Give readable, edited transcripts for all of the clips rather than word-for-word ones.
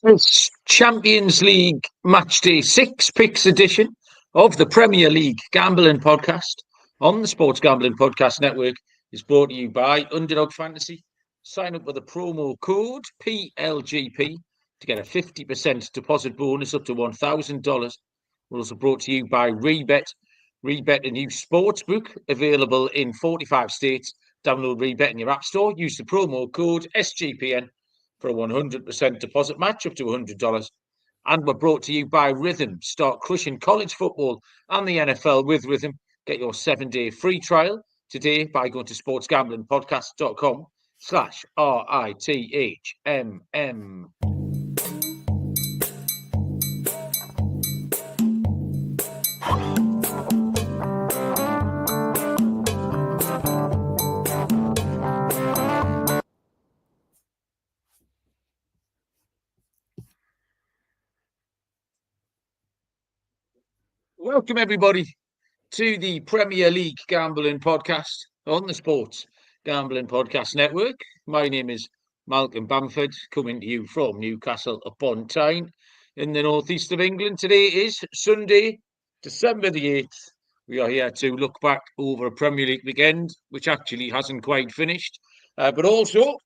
It's Champions League Matchday 6 picks edition of the Premier League Gambling Podcast on the Sports Gambling Podcast Network is brought to you by Underdog Fantasy. Sign up with the promo code PLGP to get a 50% deposit bonus up to $1,000. We're also brought to you by Rebet. Rebet, a new sportsbook available in 45 states. Download Rebet in your app store. Use the promo code SGPN for a 100% deposit match up to $100. And we're brought to you by Rhythm. Start crushing college football and the NFL with Rhythm. Get your 7-day free trial today by going to sportsgamblingpodcast.com/RITHMM. Welcome, everybody, to the Premier League Gambling Podcast on the Sports Gambling Podcast Network. My name is Malcolm Bamford, coming to you from Newcastle upon Tyne in the northeast of England. Today is Sunday, December the 8th. We are here to look back over a Premier League weekend, which actually hasn't quite finished, but also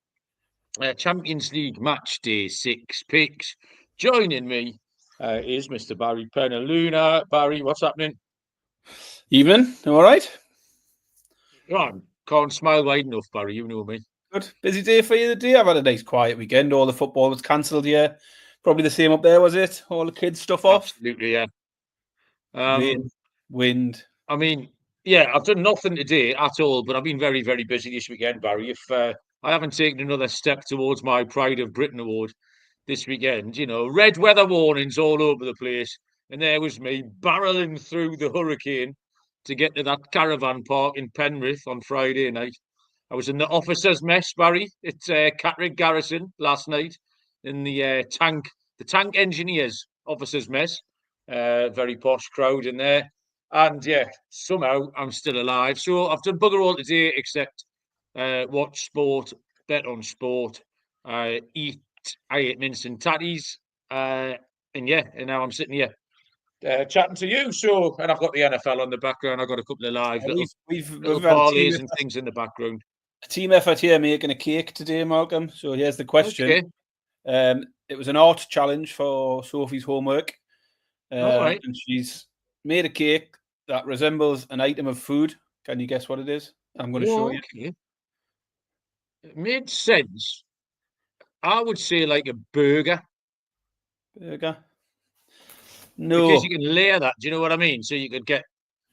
Champions League Match Day 6 picks. Joining me is Mr. Barry Penaluna. Barry, what's happening? Evening, all right? I can't smile wide enough, Barry. You know me. Good. Busy day for you today. I've had a nice quiet weekend. All the football was cancelled here. Probably the same up there, was it? All the kids' stuff off? Absolutely, yeah. Wind. I mean, yeah, I've done nothing today at all, but I've been very, very busy this weekend, Barry. If I haven't taken another step towards my Pride of Britain award this weekend, you know, red weather warnings all over the place. And there was me barreling through the hurricane to get to that caravan park in Penrith on Friday night. I was in the officers' mess, Barry, at Catterick Garrison last night in the tank engineers officers' mess. Very posh crowd in there. And yeah, somehow I'm still alive. So I've done bugger all today except watch sport, bet on sport, I ate mince and tatties. And now I'm sitting here chatting to you. So, and I've got the NFL on the background. I've got a couple of live We've parlays and things in the background. A team effort here making a cake today, Malcolm. So here's the question. Okay. It was an art challenge for Sophie's homework. All right. And she's made a cake that resembles an item of food. Can you guess what it is? I'm going to show you. It made sense. I would say like a burger. Burger? No. Because you can layer that. Do you know what I mean? So you could get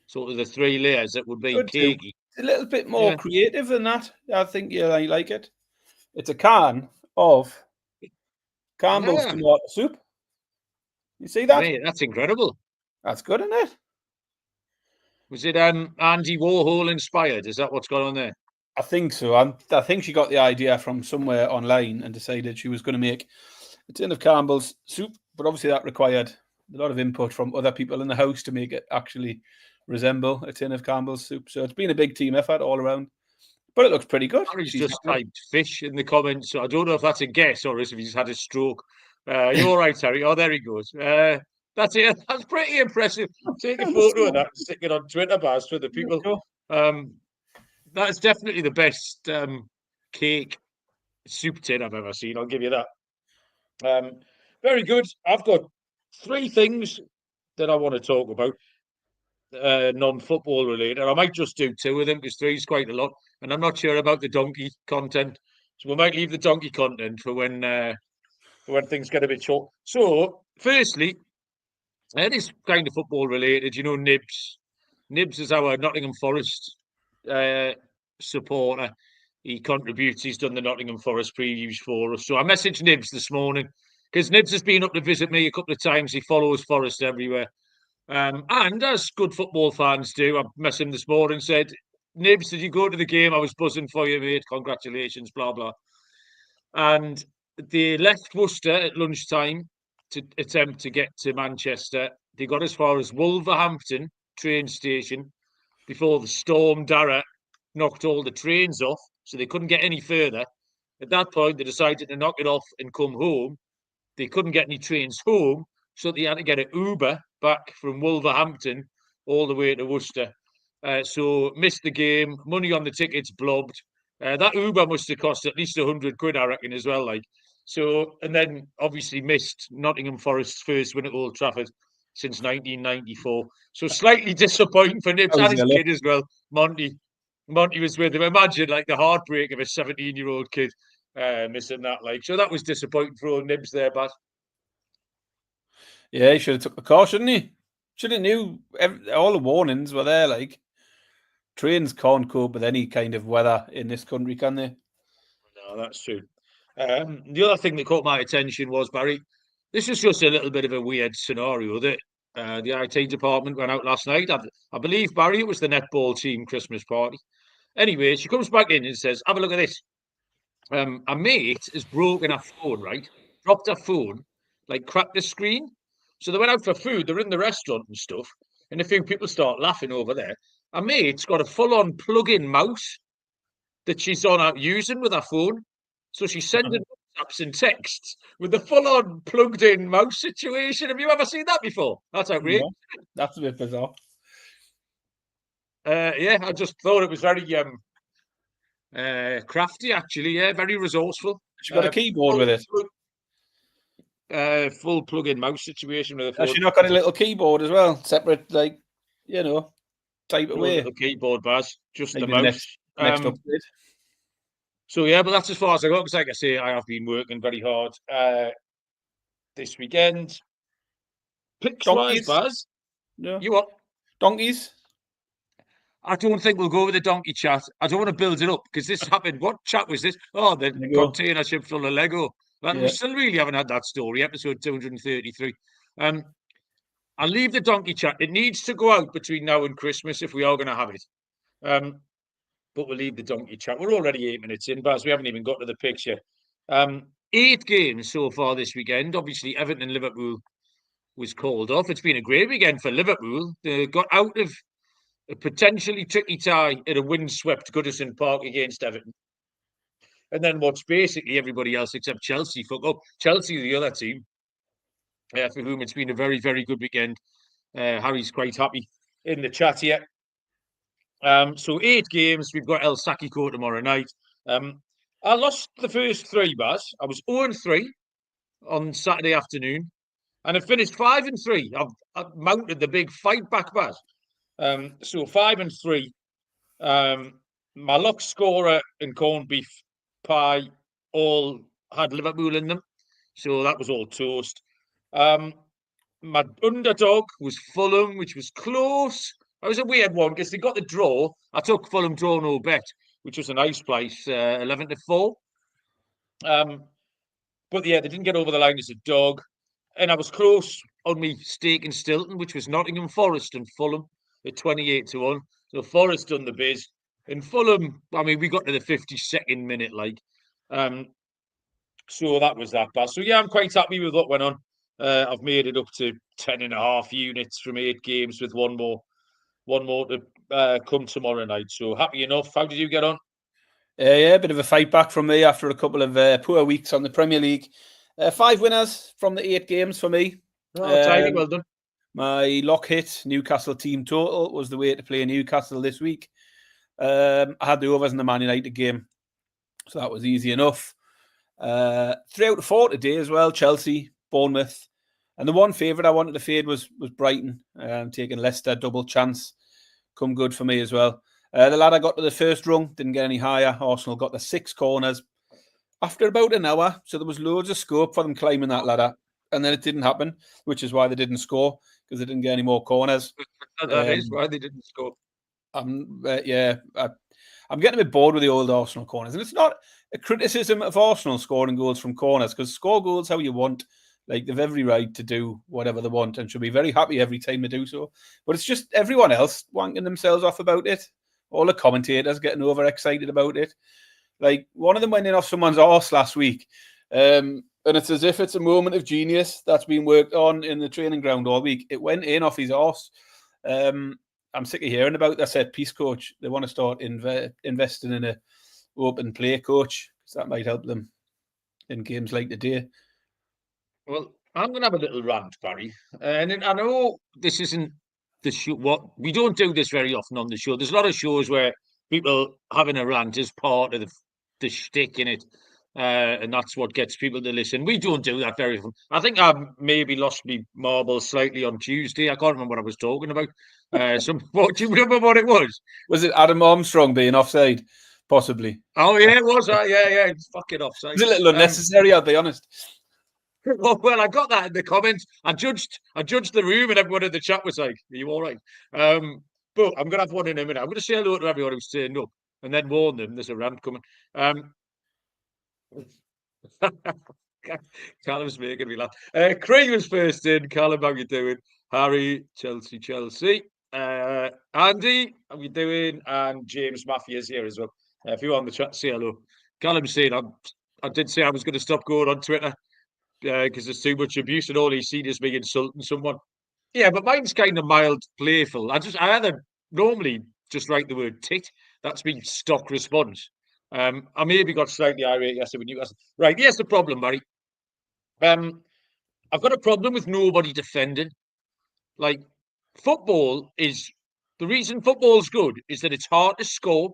sort of the 3 layers that would be cakey. It's a little bit more creative than that. I think you like it. It's a can of Campbell's tomato soup. You see that? Mate, that's incredible. That's good, isn't it? Was it Andy Warhol inspired? Is that what's going on there? I think so. I think she got the idea from somewhere online and decided she was going to make a tin of Campbell's soup. But obviously that required a lot of input from other people in the house to make it actually resemble a tin of Campbell's soup. So it's been a big team effort all around. But it looks pretty good. Harry's just typed fish in the comments. So I don't know if that's a guess or if he's had a stroke. You're all right, Harry. Oh, there he goes. That's it. That's pretty impressive. Take a photo of that and stick it on Twitter, Baz, for the people. That's definitely the best cake soup tin I've ever seen. I'll give you that. Very good. I've got 3 things that I want to talk about, non-football related. I might just do 2 of them because 3 is quite a lot. And I'm not sure about the donkey content. So we might leave the donkey content for when things get a bit short. So, firstly, it is kind of football related. You know, Nibs. Nibs is our Nottingham Forest supporter. He contributes. He's done the Nottingham Forest previews for us. So I messaged Nibs this morning because Nibs has been up to visit me a couple of times. He follows Forest everywhere. And as good football fans do, I messaged him this morning and said, Nibs, did you go to the game? I was buzzing for you, mate. Congratulations, blah, blah. And they left Worcester at lunchtime to attempt to get to Manchester. They got as far as Wolverhampton train station before the Storm Dara knocked all the trains off, so they couldn't get any further. At that point, they decided to knock it off and come home. they couldn't get any trains home, so they had to get an Uber back from Wolverhampton all the way to Worcester. So missed the game, money on the tickets blobbed. That Uber must have cost at least 100 quid, I reckon, as well. Like, so, and then obviously missed Nottingham Forest's first win at Old Trafford since 1994. So slightly disappointing for Nibs and his kid as well, Monty. Monty was with him. Imagine like the heartbreak of a 17-year-old kid missing that. Like, so that was disappointing for old Nibs there, but yeah, he should have took the car, shouldn't he? Should have knew all the warnings were there. Like, trains can't cope with any kind of weather in this country, can they? No, that's true. The other thing that caught my attention was, Barry, this was just a little bit of a weird scenario that the IT department went out last night. I believe, Barry, it was the netball team Christmas party. Anyway, she comes back in and says, have a look at this. A mate has broken her phone, right? Dropped her phone, like cracked the screen. So they went out for food. They're in the restaurant and stuff. And a few people start laughing over there. A mate's got a full-on plug-in mouse that she's on out using with her phone. So she's sending WhatsApps and texts with the full-on plugged-in mouse situation. Have you ever seen that before? That's outrageous. No, that's a bit bizarre. Yeah, I just thought it was very crafty, actually. Yeah, very resourceful. She got a keyboard with it. Full plug-in mouse situation with a phone. Has she not got a little keyboard as well? Separate, like, you know, type No away. little keyboard, Baz. Just Maybe the mouse. Next upgrade. So yeah, but that's as far as I got. Because like I say, I have been working very hard this weekend. Picks-wise, Baz. No. You what? Donkeys? I don't think we'll go with the donkey chat. I don't want to build it up because this happened. What chat was this? Oh, the container ship full of Lego. Well, we still really haven't had that story. Episode 233. I'll leave the donkey chat. It needs to go out between now and Christmas if we are going to have it. But we'll leave the donkey chat. We're already 8 minutes in, Baz. We haven't even got to the picture. 8 games so far this weekend. Obviously, Everton and Liverpool was called off. It's been a great weekend for Liverpool. They got out of a potentially tricky tie at a windswept Goodison Park against Everton. And then watch basically everybody else except Chelsea fuck up. Chelsea, the other team, for whom it's been a very, very good weekend. Harry's quite happy in the chat here. So 8 games. We've got El Sakiko tomorrow night. I lost the first 3, Baz. I was 0-3 on Saturday afternoon. And I finished 5-3. I've mounted the big fight back, Baz. So 5-3. My lock scorer and corned beef pie all had Liverpool in them. So that was all toast. My underdog was Fulham, which was close. It was a weird one because they got the draw. I took Fulham draw no bet, which was a nice place, 11-4. But yeah, they didn't get over the line as a dog. And I was close on me stake in Stilton, which was Nottingham Forest and Fulham at 28-1. So Forest done the biz. And Fulham, I mean, we got to the 52nd minute, like. So that was that, Baz. So yeah, I'm quite happy with what went on. I've made it up to 10.5 units from 8 games with one more to come tomorrow night. So happy enough. How did you get on? Yeah, a bit of a fight back from me after a couple of poor weeks on the Premier League. 5 winners from the 8 games for me. Tidy, well done. My lock hit, Newcastle team total, was the way to play Newcastle this week. I had the overs in the Man United game, so that was easy enough. 3 out of 4 today as well, Chelsea, Bournemouth. And the one favourite I wanted to fade was Brighton, taking Leicester, double chance. Come good for me as well. The ladder got to the first rung, didn't get any higher. Arsenal got the 6 corners after about an hour, so there was loads of scope for them climbing that ladder. And then it didn't happen, which is why they didn't score, because they didn't get any more corners. That is why they didn't score. I'm getting a bit bored with the old Arsenal corners. And it's not a criticism of Arsenal scoring goals from corners, because score goals how you want. Like, they've every right to do whatever they want and should be very happy every time they do so. But it's just everyone else wanking themselves off about it. All the commentators getting overexcited about it. Like, one of them went in off someone's arse last week. And it's as if it's a moment of genius that's been worked on in the training ground all week. It went in off his arse. I'm sick of hearing about that set piece coach. They want to start investing in a open play coach, because that might help them in games like today. Well, I'm going to have a little rant, Barry. And I know this isn't the show. What we don't do this very often on the show. There's a lot of shows where people having a rant is part of the shtick in it, and that's what gets people to listen. We don't do that very often. I think I maybe lost me marbles slightly on Tuesday. I can't remember what I was talking about. What do you remember what it was? Was it Adam Armstrong being offside? Possibly. Oh yeah, it was. Yeah, it's fucking offside. It's a little unnecessary, I'll be honest. Well, I got that in the comments. I judged the room, and everyone in the chat was like, "Are you all right?" But I'm gonna have one in a minute. I'm gonna say hello to everyone who's turned up, and then warn them there's a rant coming. Callum's making me laugh. Craig was first in. Callum, how you doing? Harry, Chelsea. Andy, how you doing? And James Matthews here as well. If you're on the chat, say hello. Callum's saying I did say I was going to stop going on Twitter because there's too much abuse, and all he's seen is me insulting someone. Yeah, but mine's kind of mild, playful. I either normally just write the word tit. That's been stock response. I maybe got slightly irate yesterday with Newcastle. Right, here's the problem, Barry. I've got a problem with nobody defending. Like, football is the reason football's good is that it's hard to score.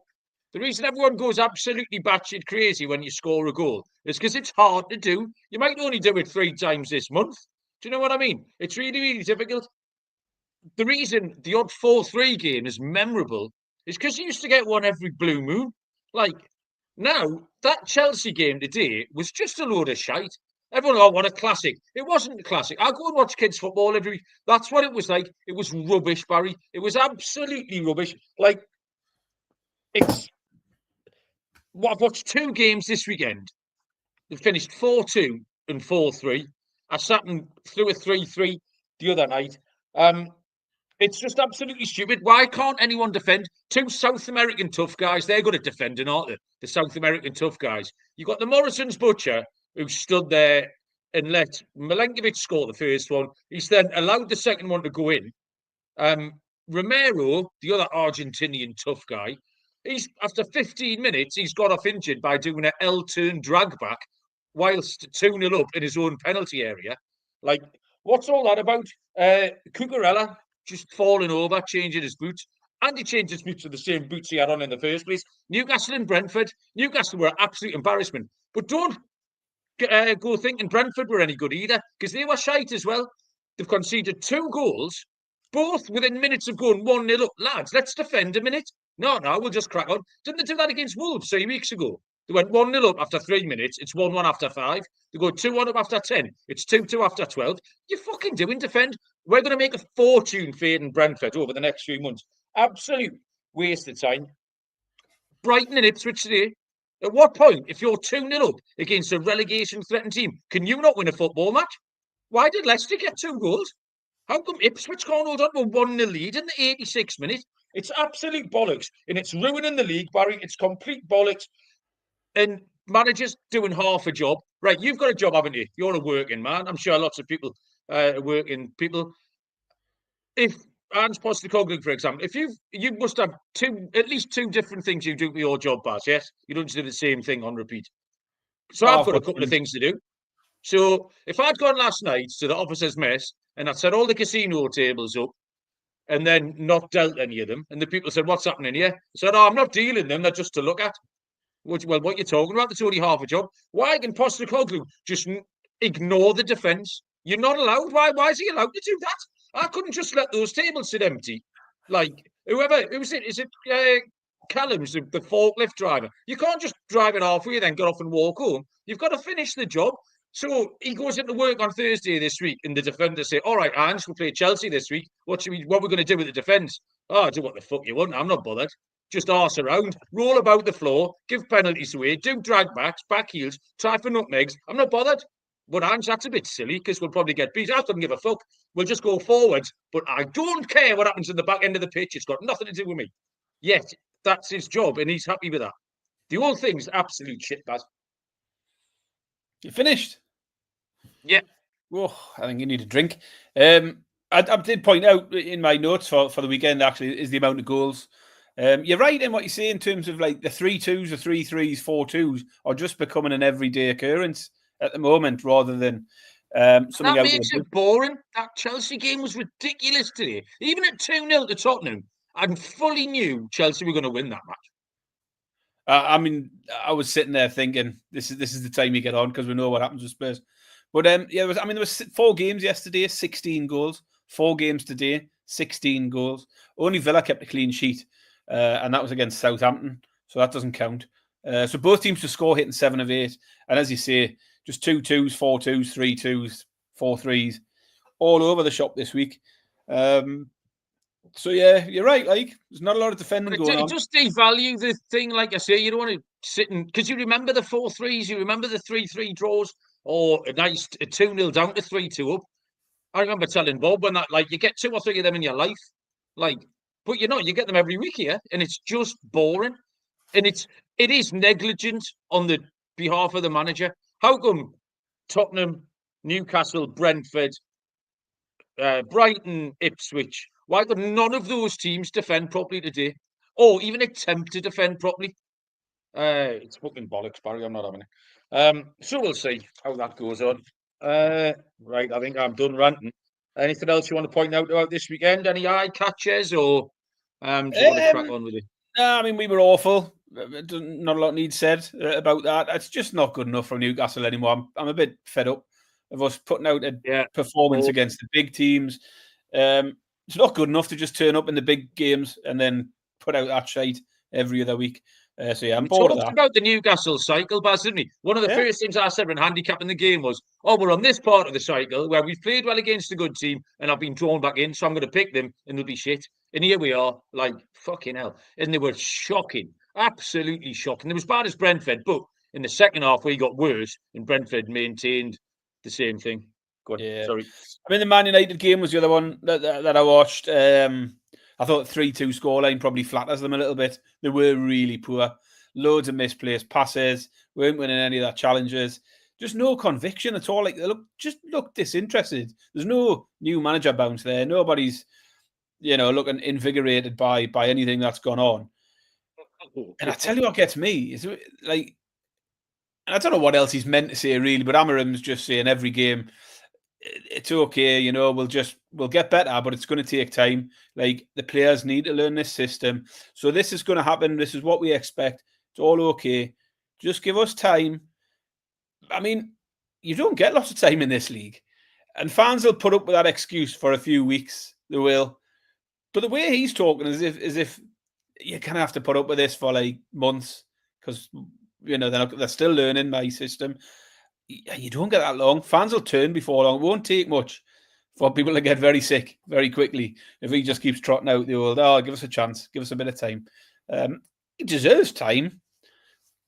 The reason everyone goes absolutely batshit crazy when you score a goal is because it's hard to do. You might only do it 3 times this month. Do you know what I mean? It's really, really difficult. The reason the odd 4-3 game is memorable is because you used to get one every blue moon. Like, now, that Chelsea game today was just a load of shite. Everyone, oh, what a classic. It wasn't a classic. I go and watch kids' football every week. That's what it was like. It was rubbish, Barry. It was absolutely rubbish. Like, I've watched 2 games this weekend. They finished 4-2 and 4-3. I sat and threw a 3-3 the other night. It's just absolutely stupid. Why can't anyone defend? 2 South American tough guys. They're good at defending, aren't they? The South American tough guys. You got the Morrison's butcher who stood there and let Milankovic score the first one. He's then allowed the second one to go in. Romero, the other Argentinian tough guy, he's after 15 minutes, he's got off injured by doing an L-turn drag back whilst 2-0 up in his own penalty area. Like, what's all that about? Cucurella just falling over, changing his boots. And he changed his boots to the same boots he had on in the first place. Newcastle and Brentford. Newcastle were an absolute embarrassment. But don't go thinking Brentford were any good either, because they were shite as well. They've conceded 2 goals, both within minutes of going 1-0 up. Lads, let's defend a minute. No, we'll just crack on. Didn't they do that against Wolves 3 weeks ago? They went 1-0 up after 3 minutes. It's 1-1 after 5. They go 2-1 up after 10. It's 2-2 after 12. You're fucking doing defend. We're going to make a fortune fading Brentford over the next few months. Absolute waste of time. Brighton and Ipswich today. At what point, if you're 2-0 up against a relegation-threatened team, can you not win a football match? Why did Leicester get 2 goals? How come Ipswich can't hold on to a 1-0 lead in the 86th minute? It's absolute bollocks, and it's ruining the league, Barry. It's complete bollocks. And managers doing half a job. Right, you've got a job, haven't you? You're a working man. I'm sure lots of people are working people. If Hans Postecoglou, for example, if you must have at least two different things you do for your job, Baz, yes? You don't just do the same thing on repeat. So I've got a couple of things to do. So if I'd gone last night to the officers' mess and I'd set all the casino tables up and then not dealt any of them, and the people said, "What's happening here?" I said, "Oh, I'm not dealing them. They're just to look at." Well, what you're talking about, that's only half a job. Why can Postecoglou just ignore the defence? You're not allowed. Why is he allowed to do that? I couldn't just let those tables sit empty. Like, who was it? Is it Callum's, the forklift driver? You can't just drive it halfway, then get off and walk home. You've got to finish the job. So he goes into work on Thursday this week, and the defenders say, "All right, Hans, we'll play Chelsea this week. What are we going to do with the defence?" "Oh, do what the fuck you want. I'm not bothered. Just arse around, roll about the floor, give penalties away, do drag backs, back heels, try for nutmegs. I'm not bothered." But Hans, that's a bit silly because we'll probably get beat. I couldn't give a fuck. We'll just go forwards. But I don't care what happens in the back end of the pitch. It's got nothing to do with me. Yet, that's his job, and he's happy with that. The whole thing's absolute shit, Baz. You finished? Yeah. Oh, I think you need a drink. I did point out in my notes for the weekend, actually, is the amount of goals. You're right in what you say in terms of like the 3-2s, the 3-3s, 4-2s are just becoming an everyday occurrence at the moment rather than Something That out makes there. it boring. That Chelsea game was ridiculous today. Even at 2-0 to Tottenham, I fully knew Chelsea were going to win that match. I mean, I was sitting there thinking, this is the time you get on because we know what happens with Spurs. But yeah, there was 4 games yesterday, 16 goals. 4 games today, 16 goals. Only Villa kept a clean sheet, and that was against Southampton, so that doesn't count. So both teams to score hitting 7 of 8, and as you say, just 2-2s, 4-2s, 3-2s, 4-3s, all over the shop this week. So yeah, you're right. Like, there's not a lot of defending going on. It does devalue the thing. Like I say, you don't want to sit and because you remember the 4-3s, you remember the 3-3 draws, or a nice 2-0 down to 3-2 up. I remember telling Bob when that, like, you get 2 or 3 of them in your life, like, but you get them every week here, and it's just boring, and it is negligent on the behalf of the manager. How come Tottenham, Newcastle, Brentford, Brighton, Ipswich, why could none of those teams defend properly today, or even attempt to defend properly? It's fucking bollocks, Barry. I'm not having it. So we'll see how that goes on. Right, I think I'm done ranting. Anything else you want to point out about this weekend? Any eye catches, or do you want to crack on with it? No, I mean, we were awful. Not a lot needs said about that. It's just not good enough from Newcastle anymore. I'm a bit fed up of us putting out a performance against the big teams. It's not good enough to just turn up in the big games and then put out that shite every other week. So yeah, I'm bored of that. About the Newcastle cycle, Baz, didn't we? One of the first things I said when handicapping the game was, we're on this part of the cycle where we've played well against a good team and I've been drawn back in, so I'm going to pick them and they'll be shit. And here we are, like, fucking hell. And they were shocking, absolutely shocking. They were as bad as Brentford, but in the second half we got worse and Brentford maintained the same thing. Go on, sorry. I mean, the Man United game was the other one that I watched. I thought 3-2 scoreline probably flatters them a little bit. They were really poor. Loads of misplaced passes. Weren't winning any of their challenges. Just no conviction at all. Like, they look disinterested. There's no new manager bounce there. Nobody's, looking invigorated by anything that's gone on. And I tell you what gets me is, like, I don't know what else he's meant to say really, but Amarim's just saying every game, it's okay, we'll get better, but it's going to take time. Like, the players need to learn this system. So this is going to happen. This is what we expect. It's all okay. Just give us time. I mean, you don't get lots of time in this league. And fans will put up with that excuse for a few weeks. They will. But the way he's talking is if you kind of have to put up with this for like months because, they're still learning my system. You don't get that long. Fans will turn before long. It won't take much for people to get very sick very quickly if he just keeps trotting out the old, give us a chance, give us a bit of time. He deserves time.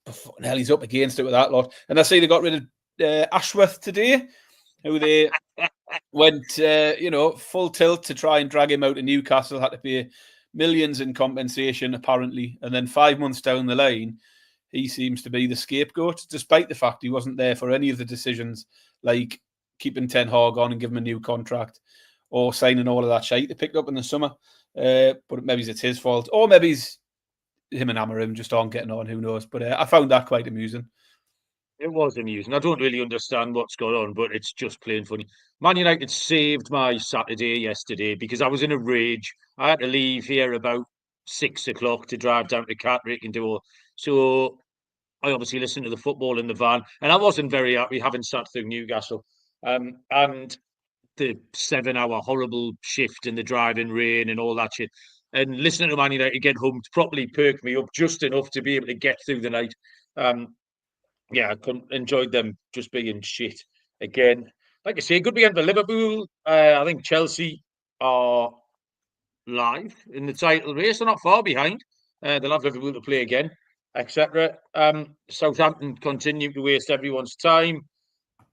But fucking hell, he's up against it with that lot. And I see they got rid of Ashworth today, who they went, full tilt to try and drag him out of Newcastle, had to pay millions in compensation, apparently. And then 5 months down the line, he seems to be the scapegoat, despite the fact he wasn't there for any of the decisions, like keeping Ten Hag on and giving him a new contract or signing all of that shite they picked up in the summer. But maybe it's his fault. Or maybe him and Amarim just aren't getting on, who knows. But I found that quite amusing. It was amusing. I don't really understand what's going on, but it's just plain funny. Man United saved my Saturday yesterday because I was in a rage. I had to leave here about 6 o'clock to drive down to Catterick and do all. So I obviously listened to the football in the van, and I wasn't very happy having sat through Newcastle. And the 7-hour horrible shift in the driving rain and all that shit. And listening to Man United get home properly perked me up just enough to be able to get through the night. I enjoyed them just being shit again. Like I say, good weekend for Liverpool. I think Chelsea are live in the title race. They're not far behind. They'll have Liverpool to play again, etc. Southampton continue to waste everyone's time.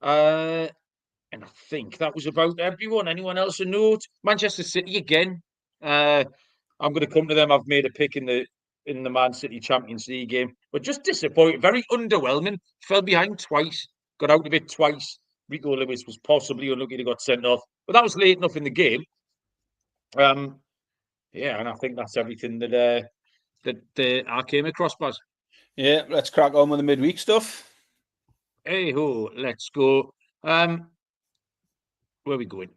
And I think that was about everyone. Anyone else a note? Manchester City again. I'm going to come to them. I've made a pick in the Man City Champions League game, but just disappointing. Very underwhelming. Fell behind twice. Got out of it twice. Rico Lewis was possibly unlucky to got sent off, but that was late enough in the game. And I think that's everything that I came across, Baz. Yeah, let's crack on with the midweek stuff. Hey ho, let's go. where are we going?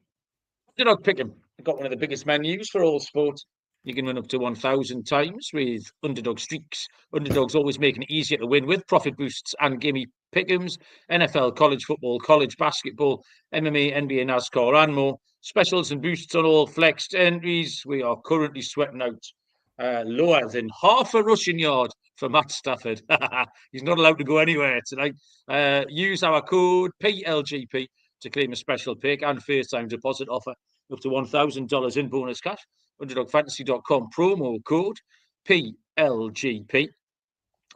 Underdog Pick'em. I've got one of the biggest menus for all sport. You can win up to 1,000 times with underdog streaks. Underdogs always making it easier to win with profit boosts and gimme pick'ems. NFL, college football, college basketball, MMA, NBA, NASCAR, and more. Specials and boosts on all flexed entries. We are currently sweating out lower than half a rushing yard for Matt Stafford. He's not allowed to go anywhere tonight. Use our code PLGP to claim a special pick and first-time deposit offer up to $1,000 in bonus cash. UnderdogFantasy.com promo code PLGP.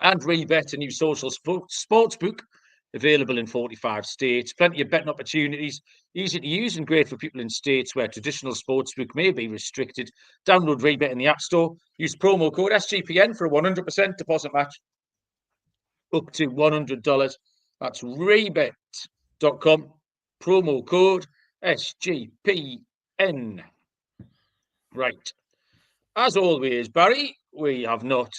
And Rebet, a new social sports book available in 45 states. Plenty of betting opportunities, easy to use and great for people in states where traditional sportsbook may be restricted. Download Rebet in the App Store. Use promo code SGPN for a 100% deposit match up to $100. That's Rebet.com. Promo code SGPN. Right. As always, Barry, we have not...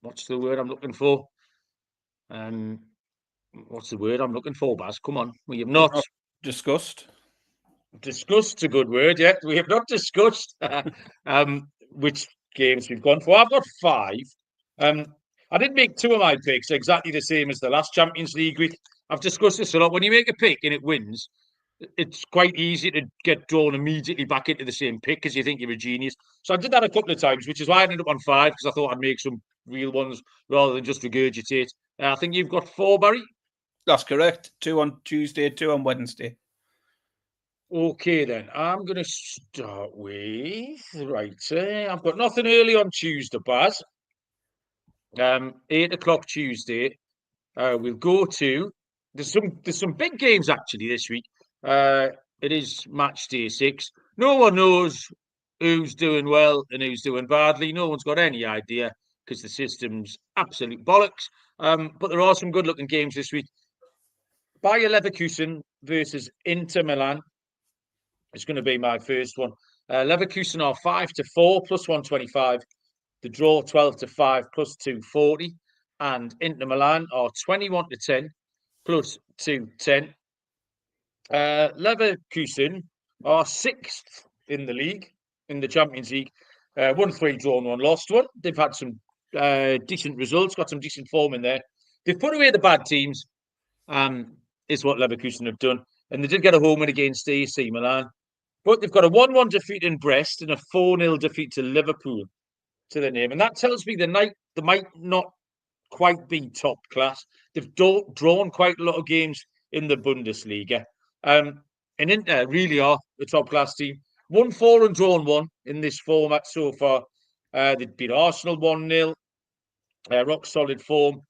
what's the word I'm looking for? What's the word I'm looking for, Baz? Come on. We have not discussed. Discussed, a good word, yeah. We have not discussed which games we've gone for. I've got 5. I did make 2 of my picks exactly the same as the last Champions League week. I've discussed this a lot. When you make a pick and it wins, it's quite easy to get drawn immediately back into the same pick because you think you're a genius. So I did that a couple of times, which is why I ended up on 5, because I thought I'd make some real ones rather than just regurgitate. I think you've got 4, Barry? That's correct. 2 on Tuesday, 2 on Wednesday. Okay, then. I'm going to start with... Right, I've got nothing early on Tuesday, Baz. 8 o'clock Tuesday. We'll go to... There's some big games, actually, this week. It is match day 6. No one knows who's doing well and who's doing badly. No one's got any idea because the system's absolute bollocks. But there are some good-looking games this week. Bayer Leverkusen versus Inter Milan. It's going to be my first one. Leverkusen are 5-4 plus 125. The draw 12-5 plus 240. And Inter Milan are 21-10 plus 210. Leverkusen are 6th in the league, in the Champions League. Won 3, drawn 1, lost 1. They've had some decent results, got some decent form in there. They've put away the bad teams, is what Leverkusen have done. And they did get a home win against AC Milan. But they've got a 1-1 defeat in Brest and a 4-0 defeat to Liverpool to their name. And that tells me they might not quite be top class. They've drawn quite a lot of games in the Bundesliga. And Inter really are the top class team. 1-4 and drawn 1 in this format so far. They beat Arsenal 1-0. Rock solid form.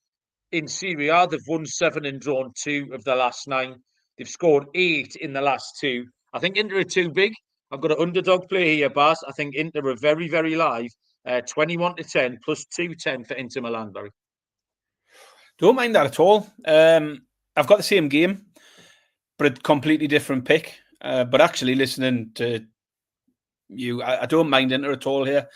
In Serie A, they've won 7 and drawn 2 of the last 9. They've scored 8 in the last 2. I think Inter are too big. I've got an underdog play here, Baz. I think Inter are very, very live. 21-10 plus 210 for Inter Milan, Barry. Don't mind that at all. I've got the same game, but a completely different pick. But actually, listening to you, I don't mind Inter at all here.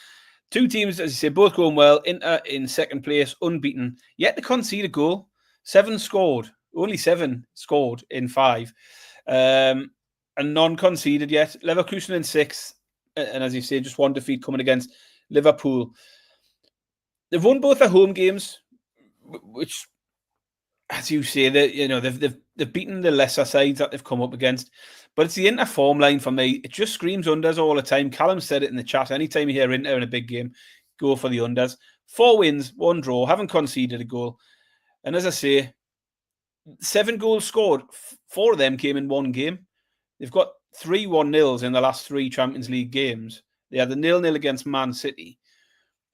2 teams, as you say, both going well. Inter in 2nd place, unbeaten. Yet to concede a goal. 7 scored. Only 7 scored in 5. And none conceded yet. Leverkusen in 6th. And as you say, just 1 defeat coming against Liverpool. They've won both their home games, which, as you say, they've beaten the lesser sides that they've come up against. But it's the Inter form line for me. It just screams unders all the time. Callum said it in the chat. Anytime you hear Inter in a big game, go for the unders. 4 wins, 1 draw, haven't conceded a goal. And as I say, 7 goals scored. 4 of them came in 1 game. They've got 3 1-0s in the last 3 Champions League games. They had the 0-0 against Man City.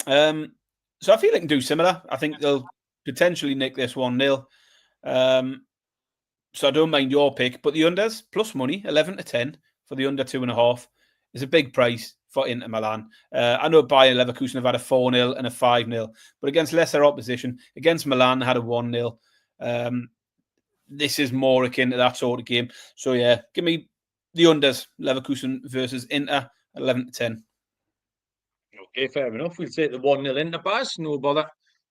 So I feel they can do similar. I think they'll potentially nick this 1-0. So I don't mind your pick. But the unders, plus money, 11-10 for the under 2.5, is a big price for Inter Milan. I know Bayer Leverkusen have had a 4-0 and a 5-0. But against lesser opposition, against Milan, they had a 1-0. This is more akin to that sort of game. So yeah, give me the unders, Leverkusen versus Inter, 11-10. Okay, fair enough. We'll take the 1-0 Inter, Baz. No bother.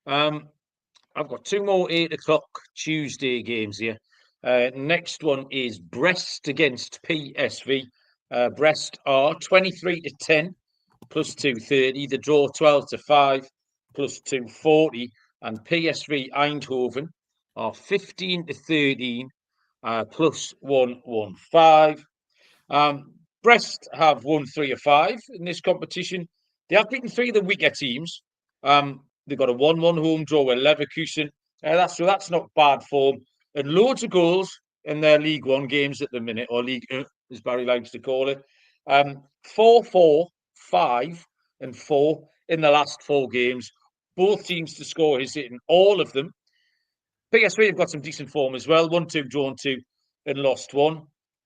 I've got 2 more 8 o'clock Tuesday games here. Next one is Brest against PSV. Brest are 23-10 plus 230. The draw 12-5 plus 240. And PSV Eindhoven are 15-13 plus 115. Brest have won 3 of 5 in this competition. They have beaten 3 of the weaker teams. They've got a 1-1 home draw with Leverkusen. That's not bad form. And loads of goals in their League One games at the minute, or League as Barry likes to call it. 4-4, 5 and 4 in the last 4 games. Both teams to score is hitting all of them. PSV have got some decent form as well. 1-2, drawn 2 and lost 1.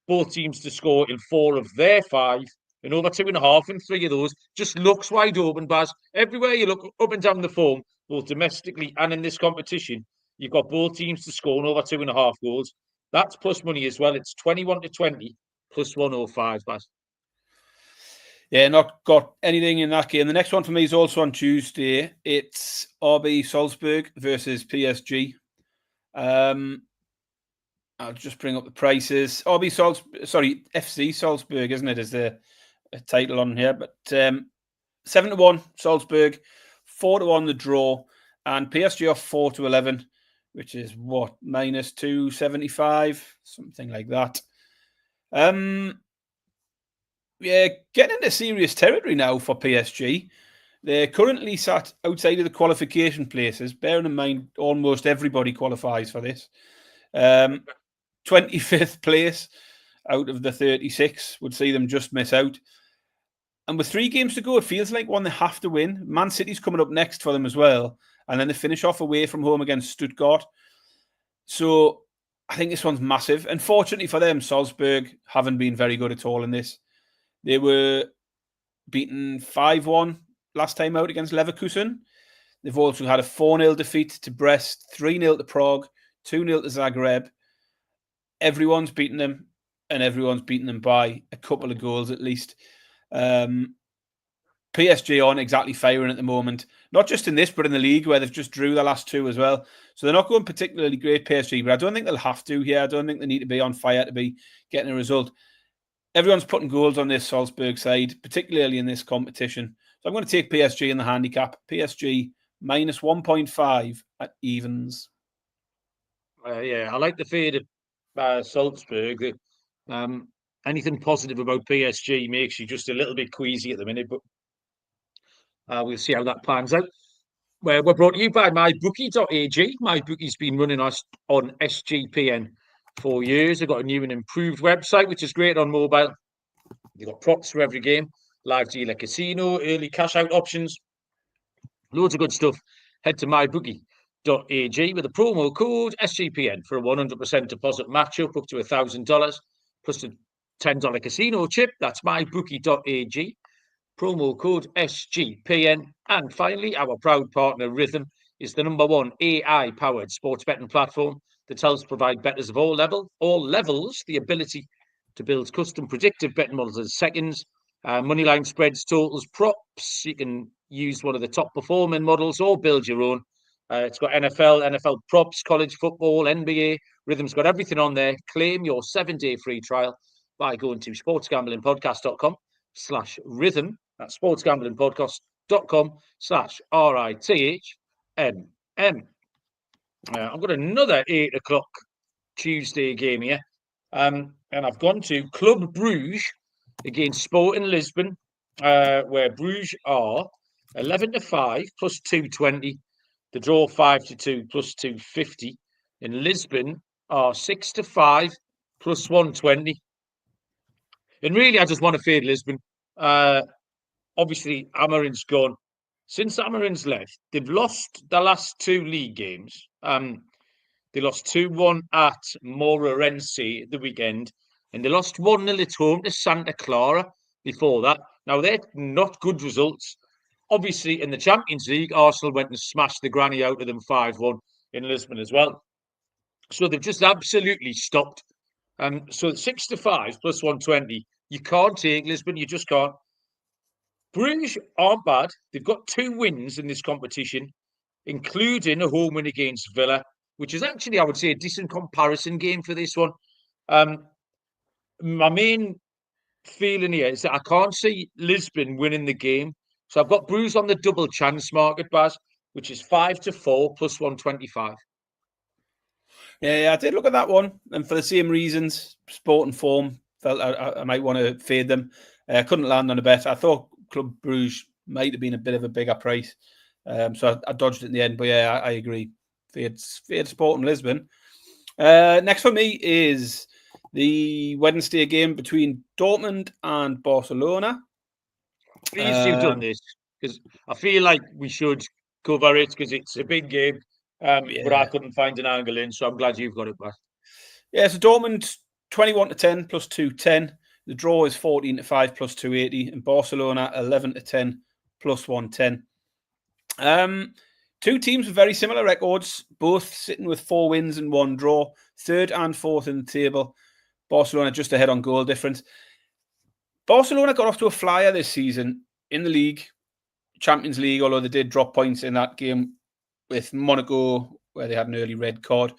Both teams to score in 4 of their 5 and over 2.5 in 3 of those. Just looks wide open, Baz. Everywhere you look up and down the form, both domestically and in this competition, you've got both teams to score in over 2.5 goals. That's plus money as well. It's 21-20 plus 105, Baz. Yeah, not got anything in that game. The next one for me is also on Tuesday. It's RB Salzburg versus PSG. I'll just bring up the prices. FC Salzburg, isn't it? Is the title on here? But 7-1 Salzburg, 4-1 the draw, and PSG off 4-11, which is what, minus 275, something like that. Yeah, getting into serious territory now for PSG. They're currently sat outside of the qualification places, bearing in mind almost everybody qualifies for this. 25th place out of the 36 would see them just miss out. And with 3 games to go, it feels like one they have to win. Man City's coming up next for them as well. And then they finish off away from home against Stuttgart. So I think this one's massive. And fortunately for them, Salzburg haven't been very good at all in this. They were beaten 5-1 last time out against Leverkusen. They've also had a 4-0 defeat to Brest, 3-0 to Prague, 2-0 to Zagreb. Everyone's beaten them, and everyone's beaten them by a couple of goals at least. PSG aren't exactly firing at the moment, not just in this, but in the league where they've just drew the last 2 as well. So they're not going particularly great, PSG, but I don't think they'll have to here. I don't think they need to be on fire to be getting a result. Everyone's putting goals on this Salzburg side, particularly in this competition. So I'm going to take PSG in the handicap. PSG minus 1.5 at evens. Yeah, I like the fade of Salzburg. Anything positive about PSG makes you just a little bit queasy at the minute, but we'll see how that pans out. We're brought to you by mybookie.ag. MyBookie's been running us on SGPN for years. They've got a new and improved website, which is great on mobile. They've got props for every game, live dealer casino, early cash out options, loads of good stuff. Head to mybookie.ag with a promo code SGPN for a 100% deposit matchup up to $1,000 plus a $10 casino chip. That's mybookie.ag. Promo code SGPN. And finally, our proud partner Rhythm is the #1 AI-powered sports betting platform that helps provide bettors of all levels the ability to build custom predictive betting models in seconds, moneyline spreads, totals, props. You can use one of the top performing models or build your own. It's got NFL props, college football, NBA. Rhythm's got everything on there. Claim your 7-day free trial by going to sportsgamblingpodcast.com/rhythm. That's sportsgamblingpodcast.com/RITHMM. I've got another 8 o'clock Tuesday game here. And I've gone to Club Brugge against Sporting Lisbon, where Brugge are 11-5 plus 220. The draw 5-2 plus 250. And Lisbon are 6-5 plus 120. And really, I just want to fade Lisbon. Obviously, Amarin's gone. Since Amarin's left, they've lost the last 2 league games. They lost 2-1 at Moreirense at the weekend, and they lost 1-0 at home to Santa Clara before that. Now, they're not good results. Obviously, in the Champions League, Arsenal went and smashed the granny out of them 5-1 in Lisbon as well. So they've just absolutely stopped. So 6-5 plus 120. You can't take Lisbon. You just can't. Bruges aren't bad. They've got 2 wins in this competition, including a home win against Villa. which is actually, I would say, a decent comparison game for this one. My main feeling here is that I can't see Lisbon winning the game. So I've got Bruges on the double chance market, Baz, which is 5-4 plus 125. Yeah, I did look at that one, and for the same reasons, sport and form, felt I might want to fade them. I couldn't land on a bet. I thought Club Bruges might have been a bit of a bigger price, so I dodged it in the end. But yeah, I agree. Fade Sport and Lisbon. Next for me is the Wednesday game between Dortmund and Barcelona. Pleased you've done this, because I feel like we should cover it because it's a big game. But I couldn't find an angle in, so I'm glad you've got it back. Yeah, so Dortmund 21-10 plus 210. The draw is 14-5 plus 280, and Barcelona 11-10 plus 110. Two teams with very similar records, both sitting with 4 wins and 1 draw, 3rd and 4th in the table. Barcelona just ahead on goal difference. Barcelona got off to a flyer this season in the league, Champions League, although they did drop points in that game with Monaco, where they had an early red card.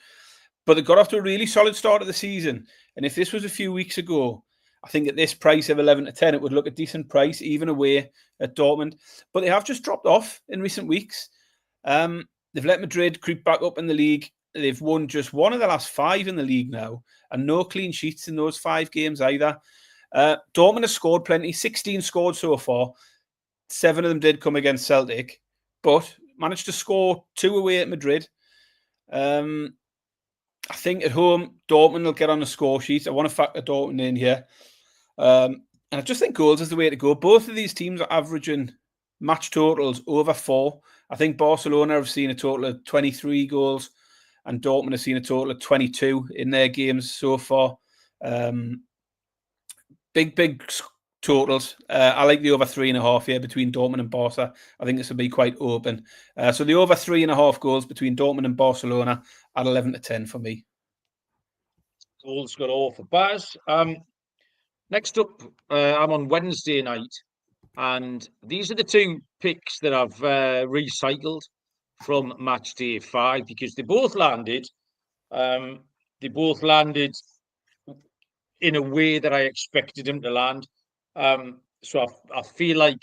But they got off to a really solid start of the season. And if this was a few weeks ago, I think at this price of 11-10, it would look a decent price, even away at Dortmund. But they have just dropped off in recent weeks. They've let Madrid creep back up in the league. They've won just 1 of the last 5 in the league now, and no clean sheets in those 5 games either. Dortmund has scored plenty, 16 scored so far. 7 of them did come against Celtic, but managed to score 2 away at Madrid. I think at home, Dortmund will get on the score sheet. I want to factor Dortmund in here. And I just think goals is the way to go. Both of these teams are averaging match totals over 4. I think Barcelona have seen a total of 23 goals and Dortmund have seen a total of 22 in their games so far. Big totals. I like the over 3.5 here between Dortmund and Barca. I think this will be quite open. So the over 3.5 goals between Dortmund and Barcelona at 11-10 for me. Goals got all for Baz. Next up, I'm on Wednesday night, and these are the 2 picks that I've recycled from Matchday 5 because they both landed. They both landed in a way that I expected them to land. So I feel like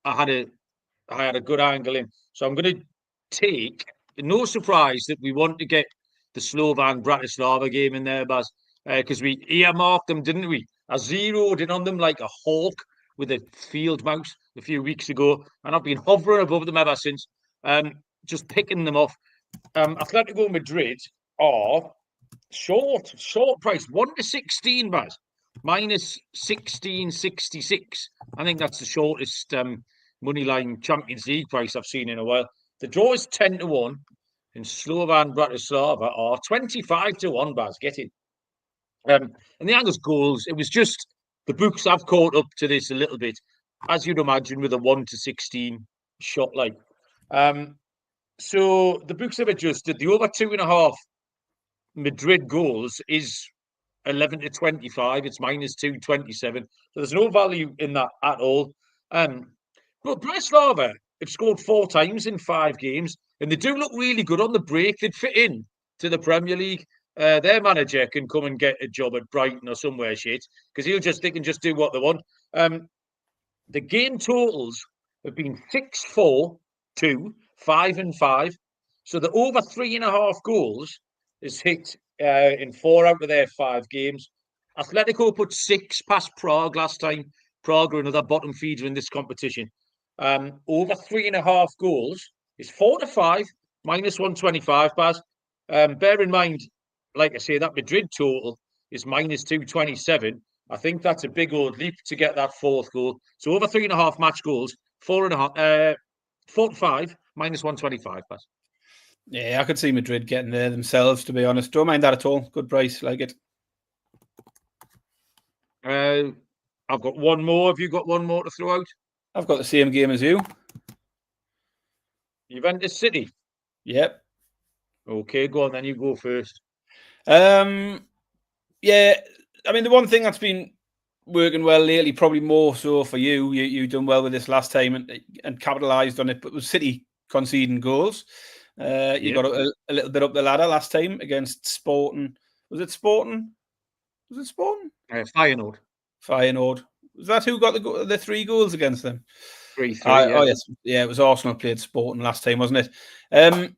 I had a good angle in. So I'm going to take, no surprise that we want to get the Slovan Bratislava game in there, Baz, because we earmarked them, didn't we? I zeroed in on them like a hawk with a field mouse a few weeks ago, and I've been hovering above them ever since, just picking them off. Atletico Madrid are short price, 1-16, Baz, minus 16.66. I think that's the shortest moneyline Champions League price I've seen in a while. The draw is 10-1, and Slovan Bratislava are 25-1. Baz, get in. And the angles goals, it was just the books I've caught up to this a little bit, as you'd imagine, with a 1-16 shot like. So the books have adjusted. The over 2.5 Madrid goals is 11-25. It's minus 227. So there's no value in that at all. But Bratislava have scored 4 times in 5 games, and they do look really good on the break. They'd fit in to the Premier League. Their manager can come and get a job at Brighton or somewhere shit because they can just do what they want. The game totals have been 6-4, 2, 5 and 5. So the over 3.5 goals is hit in 4 out of their 5 games. Atletico put 6 past Prague last time. Prague are another bottom feeder in this competition. Over 3.5 goals is 4-5, minus 125, Baz. Bear in mind, like I say, that Madrid total is minus 227. I think that's a big old leap to get that 4th goal. So over 3.5 match goals, 4.5, 4-5, minus 125, Baz. Yeah, I could see Madrid getting there themselves, to be honest. Don't mind that at all. Good price, like it. I've got one more. Have you got one more to throw out? I've got the same game as you. Juventus City. Yep. Okay, go on then. You go first. Yeah, I mean, the one thing that's been working well lately, probably more so for you done well with this last time and capitalised on it, but was City conceding goals. You got a little bit up the ladder last time against Sporting. Was it Sporting? Feyenoord. Feyenoord. Was that who got the 3 goals against them? 3-3. Oh yes, it was Arsenal played Sporting last time, wasn't it?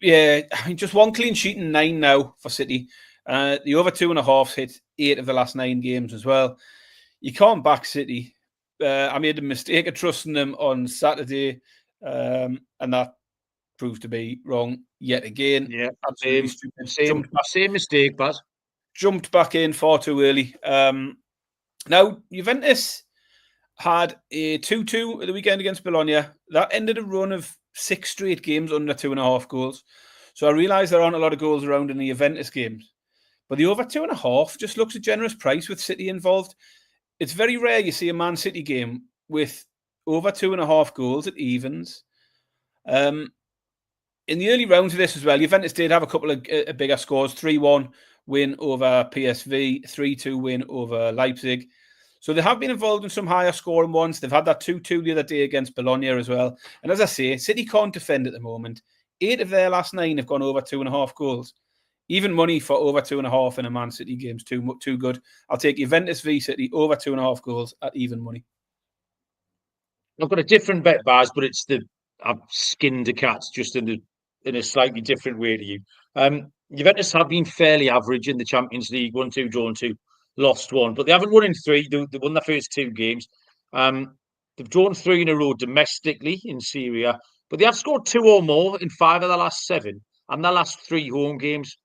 Yeah, I mean, just 1 clean sheet in 9 now for City. The over 2.5 hit 8 of the last 9 games as well. You can't back City. I made a mistake of trusting them on Saturday, and that proved to be wrong yet again. Yeah, absolutely stupid. Same mistake, Baz. Jumped back in far too early. Now, Juventus had a 2-2 at the weekend against Bologna. That ended a run of 6 straight games under 2.5 goals. So I realise there aren't a lot of goals around in the Juventus games. But the over 2.5 just looks a generous price with City involved. It's very rare you see a Man City game with over 2.5 goals at evens. In the early rounds of this as well, Juventus did have a couple of bigger scores. 3-1 win over PSV, 3-2 win over Leipzig. So they have been involved in some higher scoring ones. They've had that 2-2 the other day against Bologna as well. And as I say, City can't defend at the moment. 8 of their last 9 have gone over 2.5 goals. Even money for over 2.5 in a Man City game is too good. I'll take Juventus v City over 2.5 goals at even money. I've got a different bet, Baz, but I've skinned the cats just in a slightly different way to you. Juventus have been fairly average in the Champions League. 1-2, drawn 2, lost 1, but they haven't won in 3. They won their first 2 games. They've drawn 3 in a row domestically in Serie A, but they have scored 2 or more in 5 of their last 7 and their last 3 home games.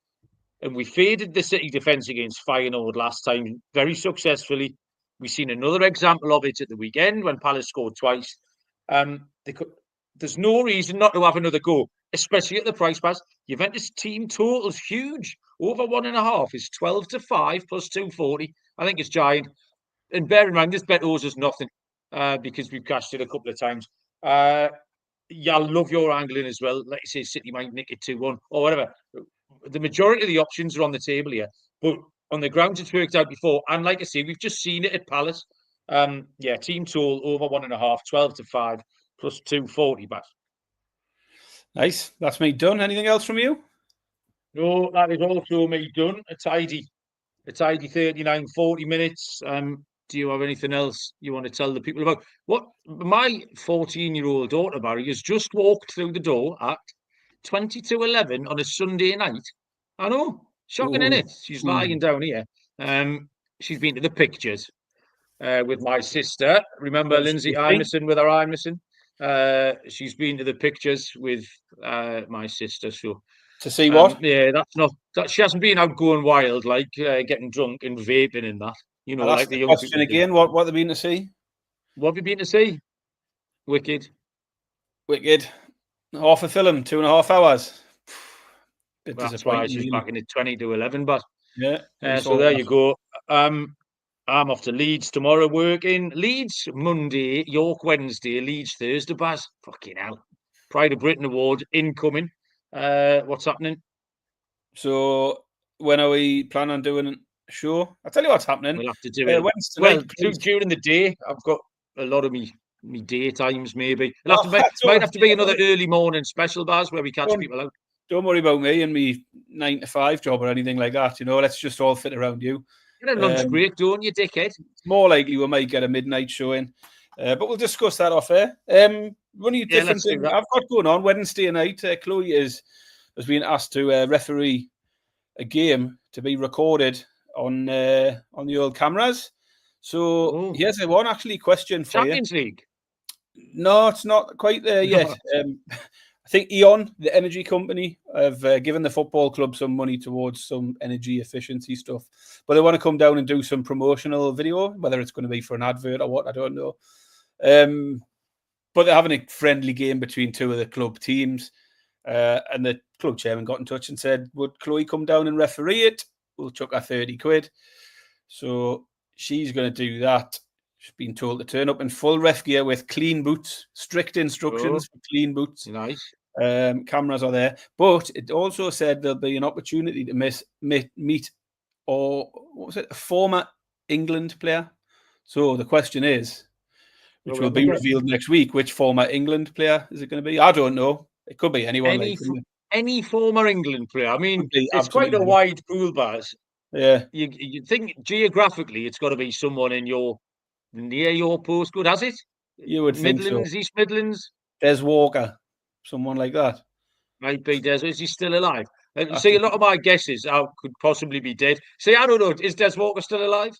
And we faded the City defence against Feyenoord last time very successfully. We've seen another example of it at the weekend when Palace scored twice. There's no reason not to have another go, especially at the price pass. Juventus team total is huge. Over 1.5 is 12-5 plus 240. I think it's giant. And bear in mind, this bet owes us nothing because we've cashed it a couple of times. Yeah, I love your angling as well. Like you say, City might nick it 2-1 or whatever. The majority of the options are on the table here, but on the grounds it's worked out before. And like I say, we've just seen it at Palace. Yeah, team total over 1.5, 12-5 plus 240 back. Nice. That's me done. Anything else from you? No, that is also me done. A tidy 39, 40 minutes. Do you have anything else you want to tell the people about? What my 14-year-old daughter, Barry, has just walked through the door at 22:11 on a Sunday night. I know, shocking, isn't it? She's lying down here. She's been to the pictures with my sister. Remember Lindsay Imerson with her eye missing? She's been to the pictures with my sister. So to see what? Yeah, she hasn't been out going wild, like getting drunk and vaping and that. You know, like the young question people again. do. What have they been to see? What have you been to see? Wicked. Half a film, 2.5 hours. Bit that's why she's back in at 20-11, but yeah. So there you go. I'm off to Leeds tomorrow working. Leeds Monday, York Wednesday, Leeds Thursday, Baz. Fucking hell. Pride of Britain Award incoming. What's happening? So when are we planning on doing a show? I'll tell you what's happening. We'll have to do it. Well, during the day. I've got a lot of me daytimes, maybe. Might have to be another early morning special, Baz, where we catch people out. Don't worry about me and me 9 to 5 job or anything like that. You know, let's just all fit around you. Get a lunch break, don't you, dickhead? It's more likely we might get a midnight showing, but we'll discuss that off air. One of you different things I've got going on Wednesday night. Chloe has been asked to referee a game to be recorded on the old cameras. So here's a one actually question for Champions League. No, it's not quite there yet. I think E.ON, the energy company, have given the football club some money towards some energy efficiency stuff. But they want to come down and do some promotional video, whether it's going to be for an advert or what, I don't know. But they're having a friendly game between 2 of the club teams. And the club chairman got in touch and said, would Chloe come down and referee it? We'll chuck her 30 quid. So she's going to do that. She's been told to turn up in full ref gear with clean boots, strict instructions for clean boots. Nice. Cameras are there. But it also said there'll be an opportunity to meet a former England player. So the question is, which will be revealed next week, which former England player is it going to be? I don't know. It could be anyone. Like, any former England player. I mean, it's quite a absolutely. wide pool, Baz. Yeah. You think geographically it's got to be someone near your postcode, has it? You would think so. Midlands, East Midlands? Des Walker, someone like that. Might be Des. Is he still alive? I See, a think lot of my guesses could possibly be dead. See, I don't know. Is Des Walker still alive?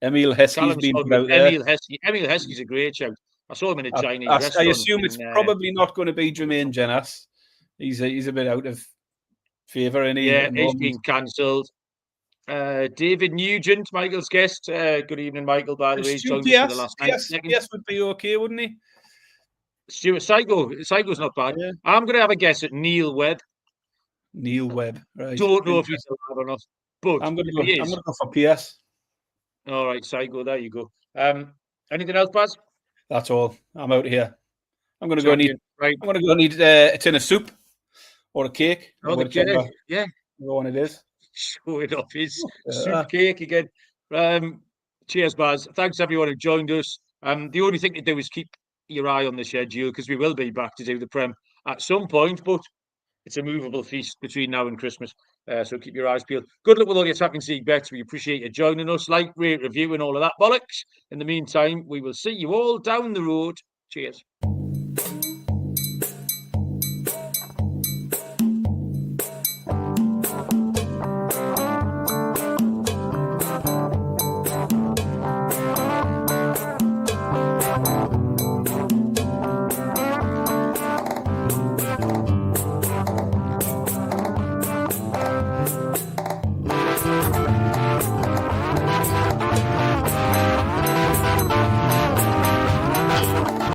Emil Heskey's Callum's been gone put with out there. Emil Heskey. Emil Heskey's a great shout. I saw him in a Chinese I restaurant. assume it's probably not going to be Jermaine Jenas. He's a bit out of favour, isn't he? Yeah, he's been cancelled. David Nugent, Michael's guest. Good evening, Michael, by the way. He's joined us for the last 90 seconds. Yes, would be okay, wouldn't he? Stuart Psycho's not bad. Yeah. I'm going to have a guess at Neil Webb. Neil Webb, right. Don't know if he's alive or not, but I'm going to go for PS. All right, Psycho, there you go. Anything else, Baz? That's all. I'm out of here. I'm going to go need. Right. I'm going to go need a tin of soup or a cake. Oh, the cake. Yeah. One it is. Show it off his soup cake again. Cheers, Baz. Thanks everyone who joined us. The only thing to do is keep your eye on the schedule because we will be back to do the Prem at some point, but it's a movable feast between now and Christmas. So keep your eyes peeled. Good luck with all your Champions League bets. We appreciate you joining us. Like, rate, review, and all of that bollocks. In the meantime, we will see you all down the road. Cheers.